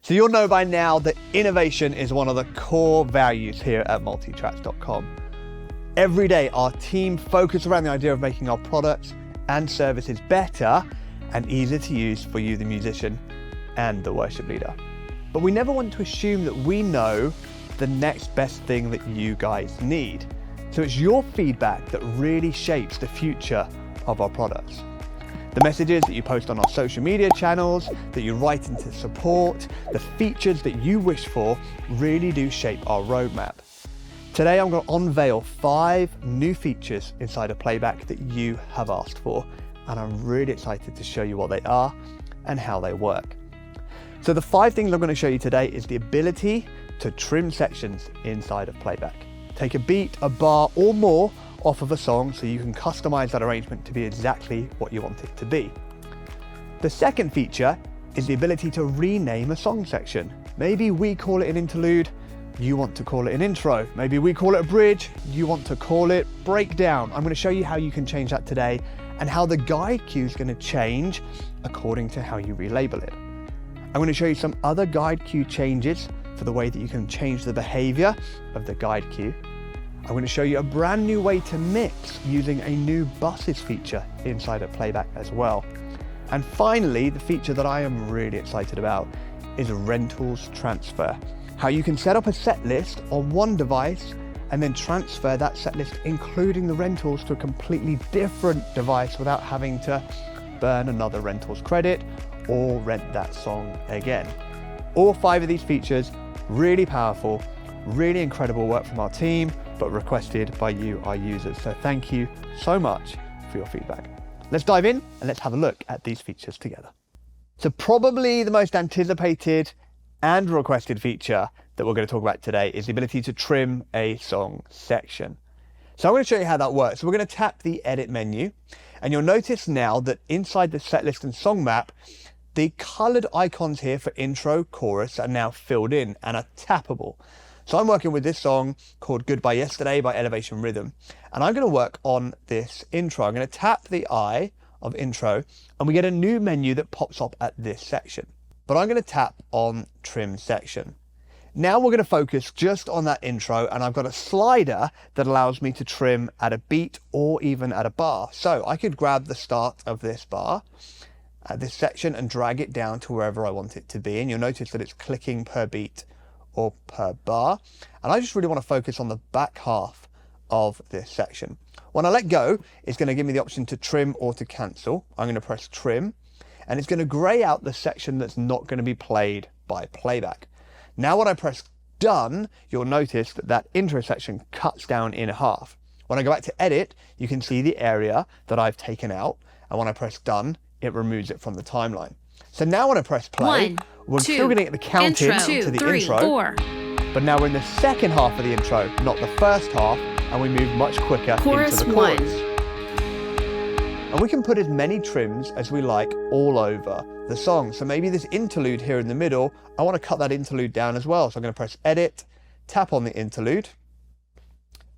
So you'll know by now that innovation is one of the core values here at MultiTracks.com. Every day, our team focus around the idea of making our products and services better and easier to use for you, the musician and the worship leader. But we never want to assume that we know the next best thing that you guys need. So it's your feedback that really shapes the future of our products. The messages that you post on our social media channels, that you write into support, the features that you wish for really do shape our roadmap. Today I'm going to unveil 5 new features inside of Playback that you have asked for, and I'm really excited to show you what they are and how they work. So the 5 things I'm going to show you today is the ability to trim sections inside of Playback. Take a beat, a bar or more off of a song so you can customize that arrangement to be exactly what you want it to be. The second feature is the ability to rename a song section. Maybe we call it an interlude, you want to call it an intro. Maybe we call it a bridge, you want to call it breakdown. I'm going to show you how you can change that today and how the guide cue is going to change according to how you relabel it. I'm going to show you some other guide cue changes for the way that you can change the behavior of the guide cue. I'm going to show you a brand new way to mix using a new buses feature inside of Playback as well. And finally, the feature that I am really excited about is rentals transfer. How you can set up a set list on one device and then transfer that set list, including the rentals, to a completely different device without having to burn another rentals credit or rent that song again. All 5 of these features, really powerful, really incredible work from our team, but requested by you, our users. So thank you so much for your feedback. Let's dive in and let's have a look at these features together. So probably the most anticipated and requested feature that we're going to talk about today is the ability to trim a song section. So I'm going to show you how that works. So we're going to tap the edit menu, and you'll notice now that inside the setlist and song map, the colored icons here for intro, chorus are now filled in and are tappable. So I'm working with this song called Goodbye Yesterday by Elevation Rhythm, and I'm going to work on this intro. I'm going to tap the I of intro and we get a new menu that pops up at this section. But I'm going to tap on trim section. Now we're going to focus just on that intro, and I've got a slider that allows me to trim at a beat or even at a bar. So I could grab the start of this bar at this section and drag it down to wherever I want it to be, and you'll notice that it's clicking per beat or per bar. And I just really want to focus on the back half of this section. When I let go, it's going to give me the option to trim or to cancel. I'm going to press trim, and it's going to grey out the section that's not going to be played by Playback. Now when I press done, you'll notice that that intro section cuts down in half. When I go back to edit, you can see the area that I've taken out, and when I press done, it removes it from the timeline. So now when I press play, we're still going to get the count in to the intro, 4. But now we're in the second half of the intro, not the first half, and we move much quicker into the chorus. And we can put as many trims as we like all over the song. So maybe this interlude here in the middle, I want to cut that interlude down as well. So I'm going to press edit, tap on the interlude,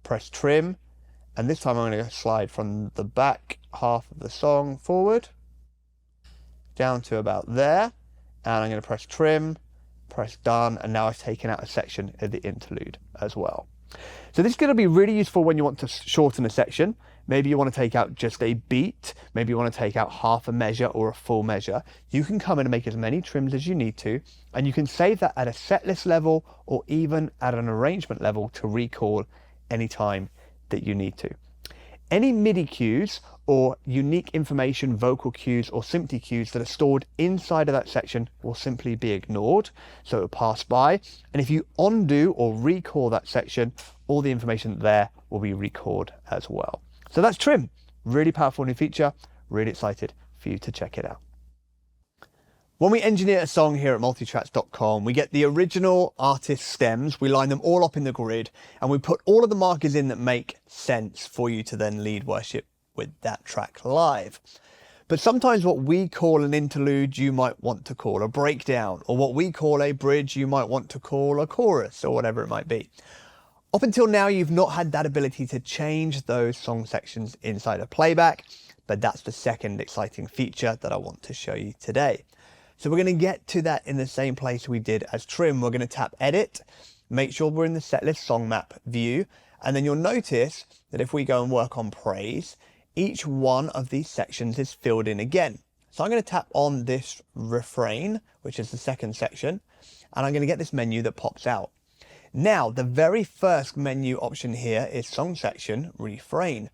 press trim, and this time I'm going to slide from the back half of the song forward down to about there, and I'm going to press trim, press done, and now I've taken out a section of the interlude as well. So this is going to be really useful when you want to shorten a section. Maybe you want to take out just a beat, maybe you want to take out half a measure or a full measure. You can come in and make as many trims as you need to, and you can save that at a set list level or even at an arrangement level to recall anytime that you need to. Any MIDI cues or unique information, vocal cues or SMPTE cues that are stored inside of that section will simply be ignored, so it will pass by. And if you undo or recall that section, all the information there will be recalled as well. So that's trim. Really powerful new feature. Really excited for you to check it out. When we engineer a song here at MultiTracks.com, we get the original artist stems, we line them all up in the grid, and we put all of the markers in that make sense for you to then lead worship with that track live. But sometimes what we call an interlude, you might want to call a breakdown, or what we call a bridge, you might want to call a chorus, or whatever it might be. Up until now, you've not had that ability to change those song sections inside of Playback, but that's the second exciting feature that I want to show you today. So we're going to get to that in the same place we did as trim. We're going to tap edit, make sure we're in the setlist song map view, and then you'll notice that if we go and work on praise, each one of these sections is filled in again. So I'm going to tap on this refrain, which is the second section, and I'm going to get this menu that pops out. Now, the very first menu option here is song section refrain,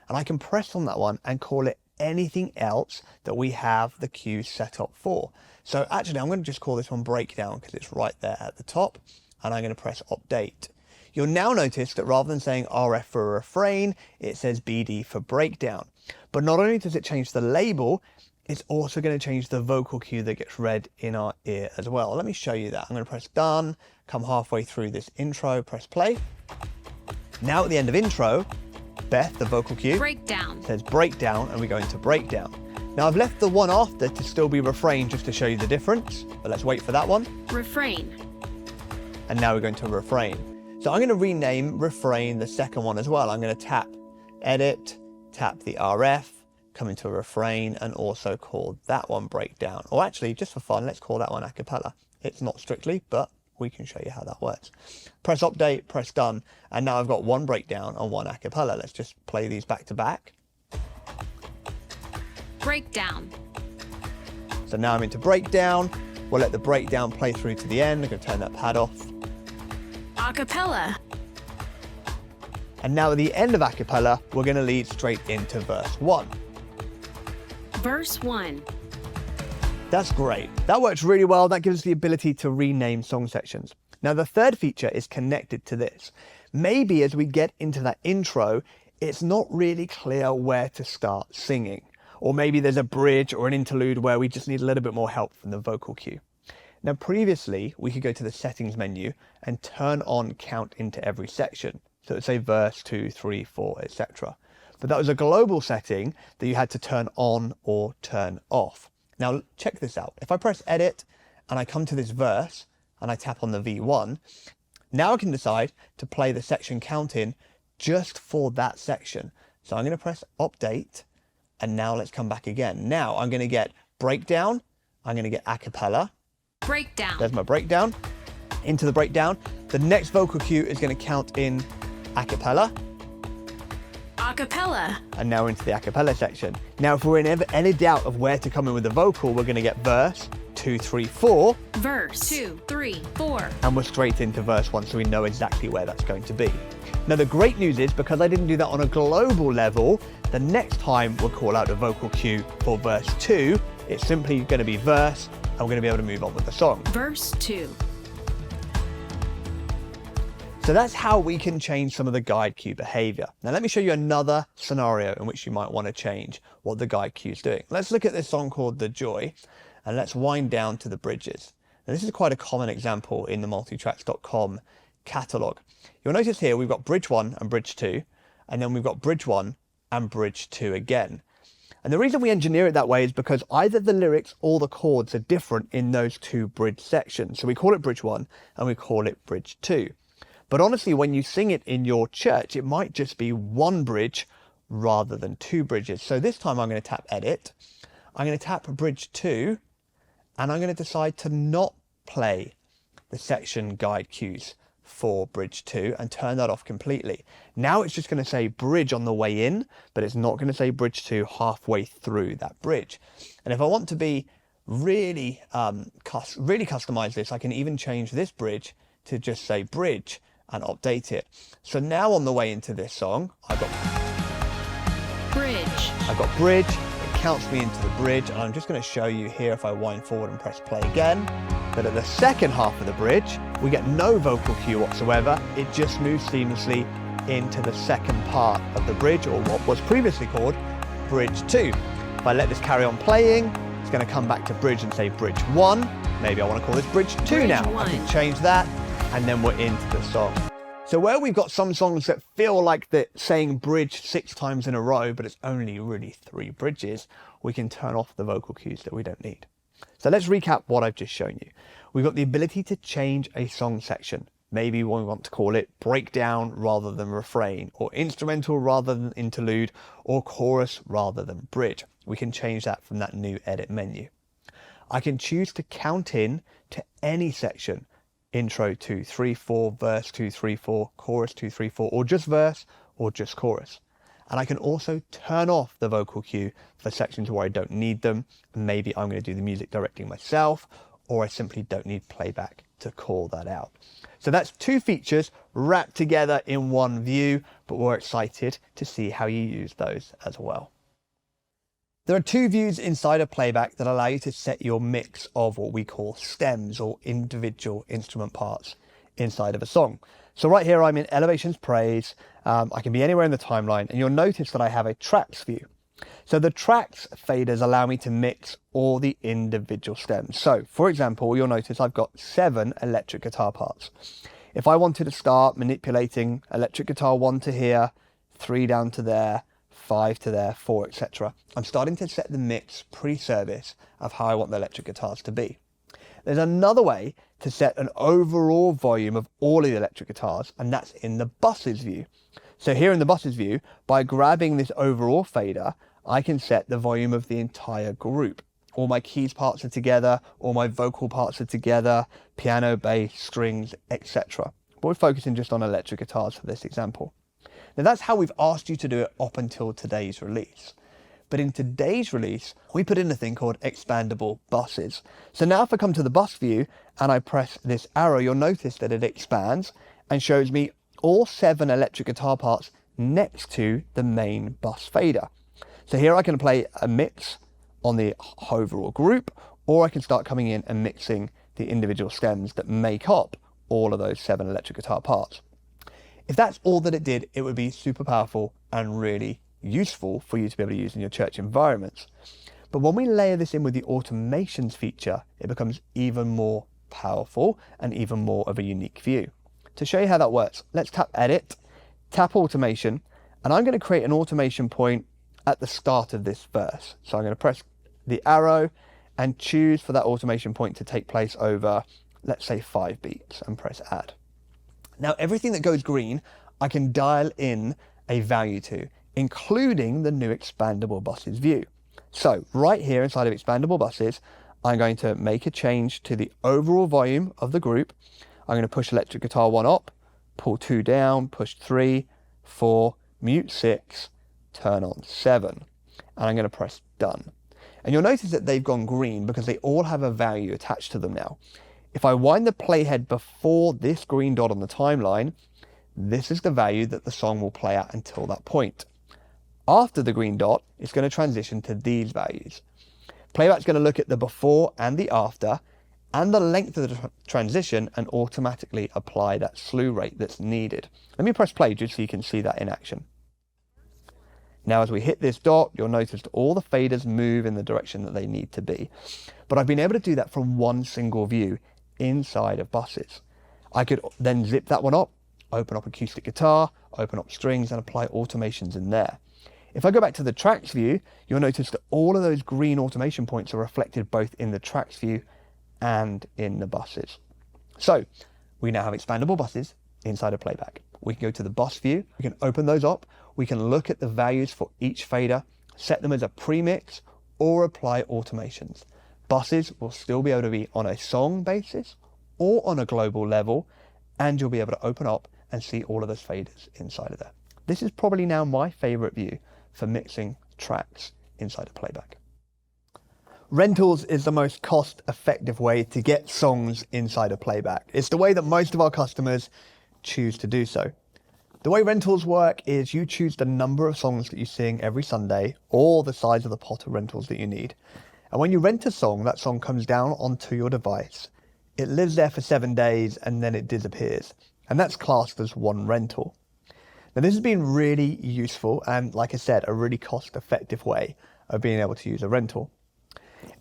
and I can press on that one and call it anything else that we have the cue set up for. So actually, I'm going to just call this one breakdown because it's right there at the top, and I'm going to press update. You'll now notice that rather than saying RF for refrain, it says BD for breakdown. But not only does it change the label, it's also going to change the vocal cue that gets read in our ear as well. Let me show you that. I'm going to press done, come halfway through this intro, press play. Now at the end of intro, Beth, the vocal cue, breakdown, says breakdown, and we go into breakdown. Now I've left the one after to still be refrain just to show you the difference, but let's wait for that one. Refrain. And now we're going to refrain. So I'm going to rename refrain the second one as well. I'm going to tap edit, tap the RF, come into refrain, and also call that one breakdown. Or actually, just for fun, let's call that one a cappella. It's not strictly, but we can show you how that works. Press update, press done, and now I've got one breakdown and one a cappella. Let's just play these back to back. Breakdown. So now I'm into breakdown. We'll let the breakdown play through to the end. I'm going to turn that pad off. A cappella. And now at the end of a cappella, we're going to lead straight into verse 1. Verse 1. That's great. That works really well. That gives us the ability to rename song sections. Now the third feature is connected to this. Maybe as we get into that intro, it's not really clear where to start singing. Or maybe there's a bridge or an interlude where we just need a little bit more help from the vocal cue. Now previously, we could go to the settings menu and turn on count into every section. So it'd say verse 2, 3, 4, etc. But that was a global setting that you had to turn on or turn off. Now check this out. If I press edit and I come to this verse and I tap on the V1, now I can decide to play the section count in just for that section. So I'm going to press update, and now let's come back again. Now I'm going to get breakdown, I'm going to get a cappella. Breakdown. There's my breakdown. Into the breakdown. The next vocal cue is going to count in a cappella. A cappella. And now into the a cappella section. Now if we're in any doubt of where to come in with the vocal, we're going to get verse 2, 3, 4. Verse 2, 3, 4. And we're straight into verse 1, so we know exactly where that's going to be. Now the great news is, because I didn't do that on a global level, the next time we'll call out a vocal cue for verse 2, it's simply going to be verse, and we're going to be able to move on with the song. Verse 2. So that's how we can change some of the guide cue behavior. Now let me show you another scenario in which you might want to change what the guide cue is doing. Let's look at this song called The Joy, and let's wind down to the bridges. Now this is quite a common example in the MultiTracks.com catalog. You'll notice here we've got bridge 1 and bridge 2, and then we've got bridge 1 and bridge 2 again. And the reason we engineer it that way is because either the lyrics or the chords are different in those two bridge sections. So we call it bridge 1 and we call it bridge 2. But honestly, when you sing it in your church, it might just be one bridge rather than two bridges. So this time I'm going to tap edit. I'm going to tap bridge 2, and I'm going to decide to not play the section guide cues for bridge 2 and turn that off completely. Now it's just going to say bridge on the way in, but it's not going to say bridge 2 halfway through that bridge. And if I want to be really customize this, I can even change this bridge to just say bridge and update it. So now on the way into this song, I've got bridge, it counts me into the bridge, and I'm just going to show you here, if I wind forward and press play again, that at the second half of the bridge, we get no vocal cue whatsoever. It just moves seamlessly into the second part of the bridge, or what was previously called bridge 2. If I let this carry on playing, it's going to come back to bridge and say bridge 1. Maybe I want to call this bridge 2 now. I can change that, and then we're into the song. So where we've got some songs that feel like they're saying bridge 6 times in a row, but it's only really 3 bridges, we can turn off the vocal cues that we don't need. So let's recap what I've just shown you. We've got the ability to change a song section. Maybe we want to call it breakdown rather than refrain, or instrumental rather than interlude, or chorus rather than bridge. We can change that from that new edit menu. I can choose to count in to any section: intro 2, 3, 4, verse 2, 3, 4, chorus 2, 3, 4, or just verse or just chorus. And I can also turn off the vocal cue for sections where I don't need them. Maybe I'm going to do the music directing myself, or I simply don't need playback to call that out. So that's 2 features wrapped together in one view, but we're excited to see how you use those as well. There are 2 views inside of Playback that allow you to set your mix of what we call stems, or individual instrument parts inside of a song. So right here I'm in Elevations Praise. I can be anywhere in the timeline, and you'll notice that I have a tracks view. So the tracks faders allow me to mix all the individual stems. So for example, you'll notice I've got 7 electric guitar parts. If I wanted to start manipulating electric guitar 1 to here, 3 down to there, 5 to there, 4, etc., I'm starting to set the mix pre-service of how I want the electric guitars to be. There's another way to set an overall volume of all of the electric guitars, and that's in the buses view. So here in the buses view, by grabbing this overall fader, I can set the volume of the entire group. All my keys parts are together, all my vocal parts are together, piano, bass, strings, etc. But we're focusing just on electric guitars for this example. Now that's how we've asked you to do it up until today's release. But in today's release, we put in a thing called Expandable buses. So now if I come to the bus view and I press this arrow, you'll notice that it expands and shows me all 7 electric guitar parts next to the main bus fader. So here I can play a mix on the overall group, or I can start coming in and mixing the individual stems that make up all of those 7 electric guitar parts. If that's all that it did, it would be super powerful and really useful for you to be able to use in your church environments. But when we layer this in with the automations feature, it becomes even more powerful and even more of a unique view. To show you how that works, let's tap Edit, tap Automation, and I'm going to create an automation point at the start of this verse. So I'm going to press the arrow and choose for that automation point to take place over, let's say, 5 beats, and press Add. Now everything that goes green, I can dial in a value to, including the new Expandable buses view. So right here inside of Expandable buses, I'm going to make a change to the overall volume of the group. I'm going to push electric guitar 1 up, pull 2 down, push 3, 4, mute 6, turn on 7, and I'm going to press Done. And you'll notice that they've gone green because they all have a value attached to them now. If I wind the playhead before this green dot on the timeline, this is the value that the song will play at until that point. After the green dot, it's going to transition to these values. Playback's going to look at the before and the after and the length of the transition and automatically apply that slew rate that's needed. Let me press play just so you can see that in action. Now as we hit this dot, you'll notice that all the faders move in the direction that they need to be. But I've been able to do that from one single view inside of buses. I could then zip that one up, open up acoustic guitar, open up strings, and apply automations in there. If I go back to the tracks view, you'll notice that all of those green automation points are reflected both in the tracks view and in the buses. So we now have expandable buses inside of Playback. We can go to the bus view, we can open those up, we can look at the values for each fader, set them as a premix, or apply automations. Buses will still be able to be on a song basis or on a global level, and you'll be able to open up and see all of those faders inside of there. This is probably now my favorite view for mixing tracks inside of Playback. Rentals is the most cost-effective way to get songs inside of Playback. It's the way that most of our customers choose to do so. The way rentals work is you choose the number of songs that you sing every Sunday or the size of the pot of rentals that you need. And when you rent a song, that song comes down onto your device. It lives there for 7 days and then it disappears. And that's classed as one rental. Now this has been really useful and, like I said, a really cost-effective way of being able to use a rental.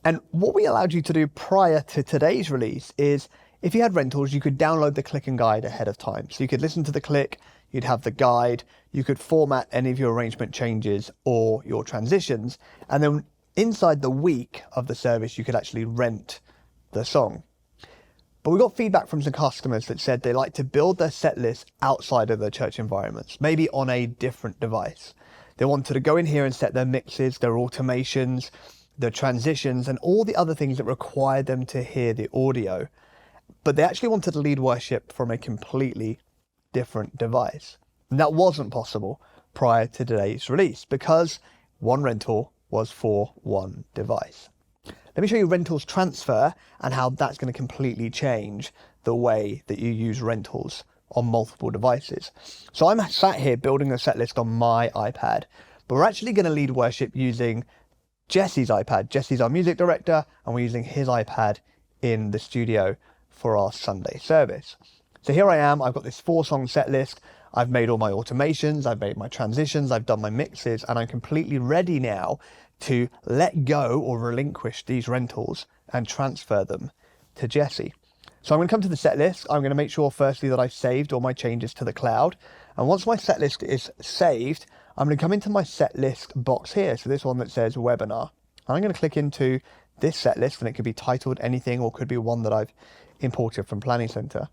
And what we allowed you to do prior to today's release is, if you had rentals, you could download the click and guide ahead of time. So you could listen to the click, you'd have the guide, you could format any of your arrangement changes or your transitions, and then inside the week of the service, you could actually rent the song. But we got feedback from some customers that said they like to build their set list outside of their church environments, maybe on a different device. They wanted to go in here and set their mixes, their automations, the transitions, and all the other things that required them to hear the audio. But they actually wanted to lead worship from a completely different device. And that wasn't possible prior to today's release because one rental was for one device. Let me show you rentals transfer and how that's going to completely change the way that you use rentals on multiple devices. So I'm sat here building a set list on my iPad, but we're actually going to lead worship using Jesse's iPad. Jesse's our music director, and we're using his iPad in the studio for our Sunday service. So here I am, I've got this 4-song set list. I've made all my automations, I've made my transitions, I've done my mixes, and I'm completely ready now to let go or relinquish these rentals and transfer them to Jesse. So I'm going to come to the set list. I'm going to make sure firstly that I've saved all my changes to the cloud. And once my set list is saved, I'm going to come into my set list box here. So this one that says webinar. And I'm going to click into this set list, and it could be titled anything or could be one that I've imported from Planning Center.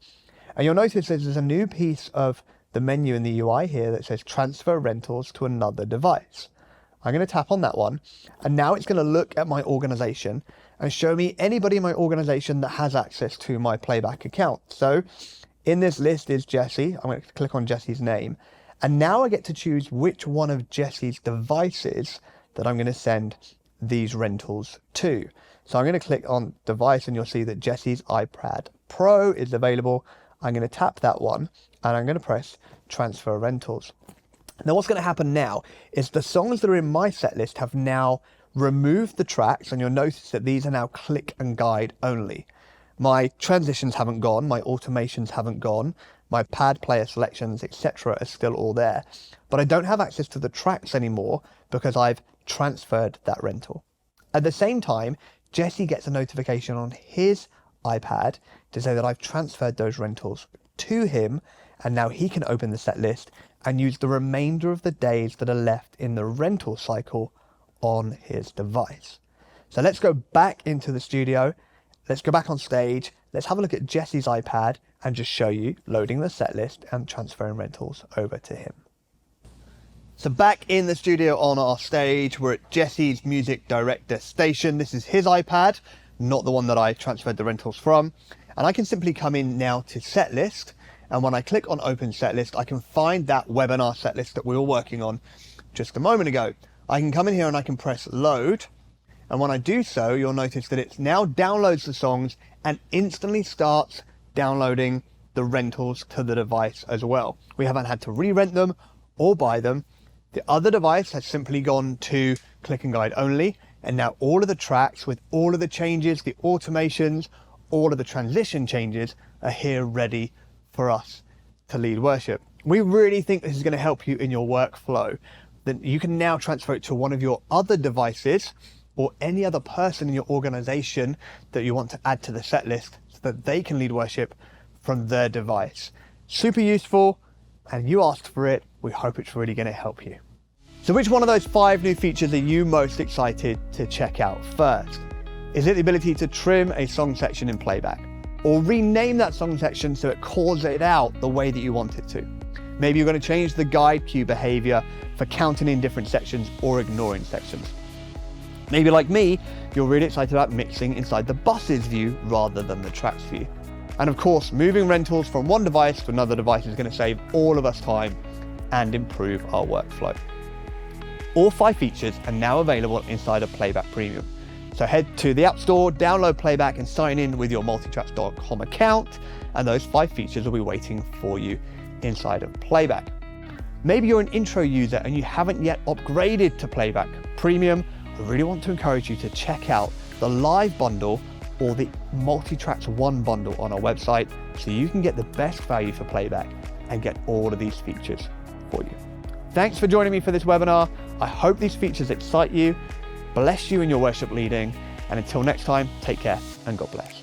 And you'll notice there's a new piece of the menu in the UI here that says transfer rentals to another device. I'm going to tap on that one, and now it's going to look at my organization and show me anybody in my organization that has access to my Playback account. So in this list is Jesse. I'm going to click on Jesse's name, and now I get to choose which one of Jesse's devices that I'm going to send these rentals to. So I'm going to click on device, and you'll see that Jesse's iPad Pro is available. I'm going to tap that one, and I'm going to press transfer rentals. Now what's going to happen now is the songs that are in my set list have now removed the tracks, and you'll notice that these are now click and guide only. My transitions haven't gone, my automations haven't gone, my pad player selections, etc. are still all there. But I don't have access to the tracks anymore because I've transferred that rental. At the same time, Jesse gets a notification on his iPad to say that I've transferred those rentals to him, and now he can open the set list and use the remainder of the days that are left in the rental cycle on his device. So let's go back into the studio. Let's go back on stage. Let's have a look at Jesse's iPad and just show you loading the set list and transferring rentals over to him. So back in the studio on our stage, we're at Jesse's music director station. This is his iPad, not the one that I transferred the rentals from. And I can simply come in now to set list. And when I click on open set list, I can find that webinar set list that we were working on just a moment ago. I can come in here and I can press load. And when I do so, you'll notice that it now downloads the songs and instantly starts downloading the rentals to the device as well. We haven't had to re-rent them or buy them. The other device has simply gone to click and guide only. And now all of the tracks with all of the changes, the automations, all of the transition changes are here ready for us to lead worship. We really think this is going to help you in your workflow. Then you can now transfer it to one of your other devices or any other person in your organization that you want to add to the set list so that they can lead worship from their device. Super useful, and you asked for it. We hope it's really going to help you. So which one of those 5 new features are you most excited to check out first? Is it the ability to trim a song section in Playback? Or rename that song section so it calls it out the way that you want it to? Maybe you're going to change the guide queue behavior for counting in different sections or ignoring sections. Maybe like me, you're really excited about mixing inside the buses view rather than the tracks view. And of course, moving rentals from one device to another device is going to save all of us time and improve our workflow. All 5 features are now available inside of Playback Premium. So head to the App Store, download Playback and sign in with your MultiTracks.com account, and those 5 features will be waiting for you inside of Playback. Maybe you're an intro user and you haven't yet upgraded to Playback Premium. I really want to encourage you to check out the Live bundle or the MultiTracks 1 bundle on our website so you can get the best value for Playback and get all of these features for you. Thanks for joining me for this webinar. I hope these features excite you, bless you in your worship leading, and until next time, take care and God bless.